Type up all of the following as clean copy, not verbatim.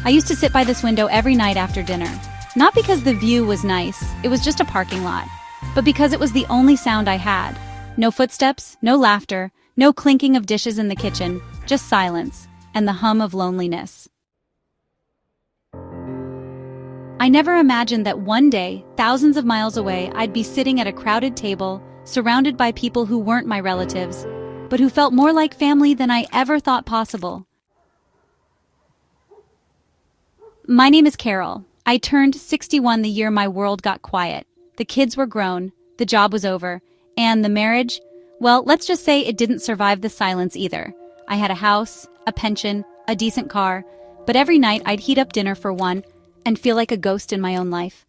I used to sit by this window every night after dinner. Not because the view was nice, it was just a parking lot, but because it was the only sound I had. No footsteps, no laughter, no clinking of dishes in the kitchen, just silence, and the hum of loneliness. I never imagined that one day, thousands of miles away, I'd be sitting at a crowded table, surrounded by people who weren't my relatives, but who felt more like family than I ever thought possible. My name is Carol. I turned 61 the year my world got quiet. The kids were grown, the job was over, and the marriage, well, let's just say it didn't survive the silence either. I had a house, a pension, a decent car, but every night I'd heat up dinner for one and feel like a ghost in my own life.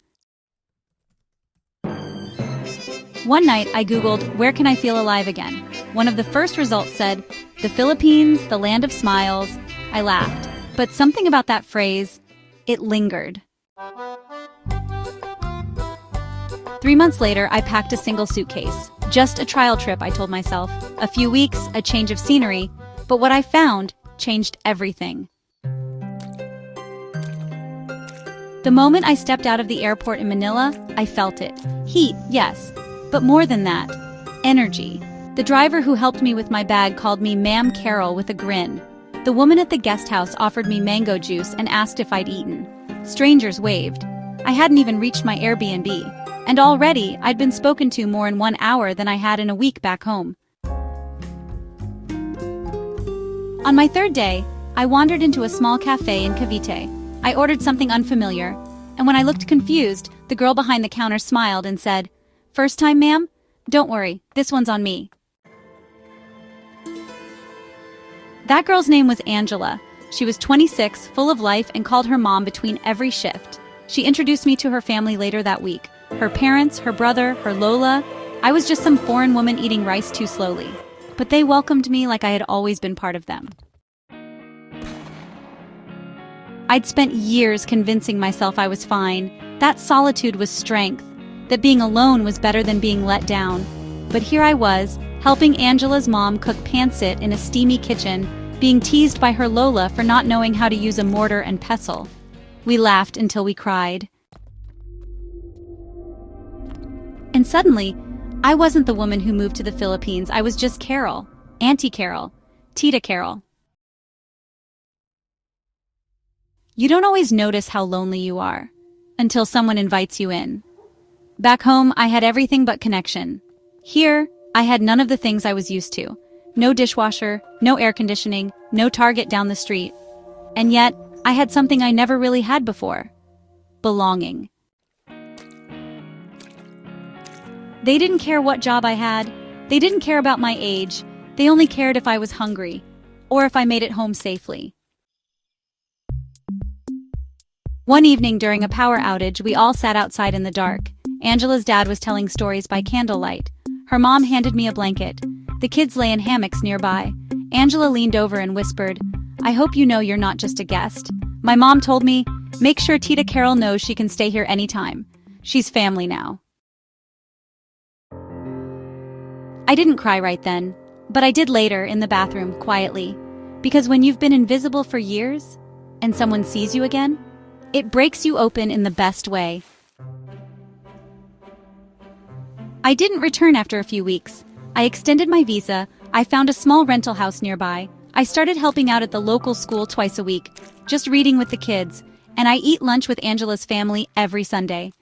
One night I Googled, where can I feel alive again? One of the first results said, the Philippines, the land of smiles. I laughed, but something about that phrase, it lingered. 3 months later, I packed a single suitcase. Just a trial trip, I told myself. A few weeks, a change of scenery. But what I found changed everything. The moment I stepped out of the airport in Manila, I felt it. Heat, yes, but more than that, energy. The driver who helped me with my bag called me Ma'am Carol with a grin. The woman at the guest house offered me mango juice and asked if I'd eaten. Strangers waved. I hadn't even reached my Airbnb. And already, I'd been spoken to more in 1 hour than I had in a week back home. On my third day, I wandered into a small cafe in Cavite. I ordered something unfamiliar, and when I looked confused, the girl behind the counter smiled and said, "First time, ma'am? Don't worry, this one's on me." That girl's name was Angela. She was 26, full of life, and called her mom between every shift. She introduced me to her family later that week. Her parents, her brother, her Lola. I was just some foreign woman eating rice too slowly. But they welcomed me like I had always been part of them. I'd spent years convincing myself I was fine, that solitude was strength, that being alone was better than being let down. But here I was, helping Angela's mom cook pancit in a steamy kitchen, being teased by her Lola for not knowing how to use a mortar and pestle. We laughed until we cried. And suddenly, I wasn't the woman who moved to the Philippines. I was just Carol, Auntie Carol, Tita Carol. You don't always notice how lonely you are until someone invites you in. Back home, I had everything but connection. Here, I had none of the things I was used to. No dishwasher, no air conditioning, no Target down the street. And yet, I had something I never really had before. Belonging. They didn't care what job I had. They didn't care about my age. They only cared if I was hungry, or if I made it home safely. One evening during a power outage, we all sat outside in the dark. Angela's dad was telling stories by candlelight. Her mom handed me a blanket. The kids lay in hammocks nearby. Angela leaned over and whispered, "I hope you know you're not just a guest." My mom told me, "Make sure Tita Carol knows she can stay here anytime. She's family now." I didn't cry right then, but I did later in the bathroom, quietly. Because when you've been invisible for years, and someone sees you again, it breaks you open in the best way. I didn't return after a few weeks. I extended my visa, I found a small rental house nearby. I started helping out at the local school twice a week, just reading with the kids, and I eat lunch with Angela's family every Sunday.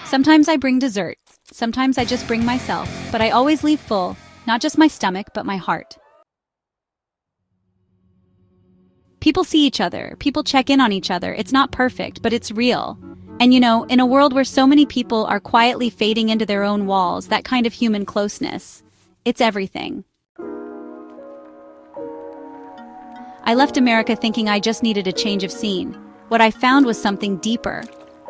Sometimes I bring dessert. Sometimes I just bring myself, but I always leave full, not just my stomach, but my heart. People see each other, people check in on each other. It's not perfect, but it's real. And you know, in a world where so many people are quietly fading into their own walls, that kind of human closeness, it's everything. I left America thinking I just needed a change of scene. What I found was something deeper,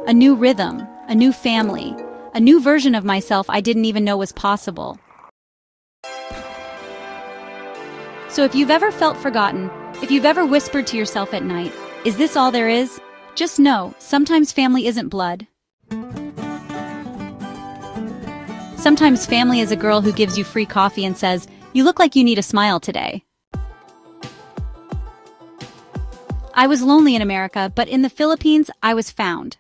a new rhythm, a new family, a new version of myself I didn't even know was possible. So if you've ever felt forgotten, if you've ever whispered to yourself at night, "Is this all there is?" Just know, sometimes family isn't blood. Sometimes family is a girl who gives you free coffee and says, "You look like you need a smile today." I was lonely in America, but in the Philippines, I was found.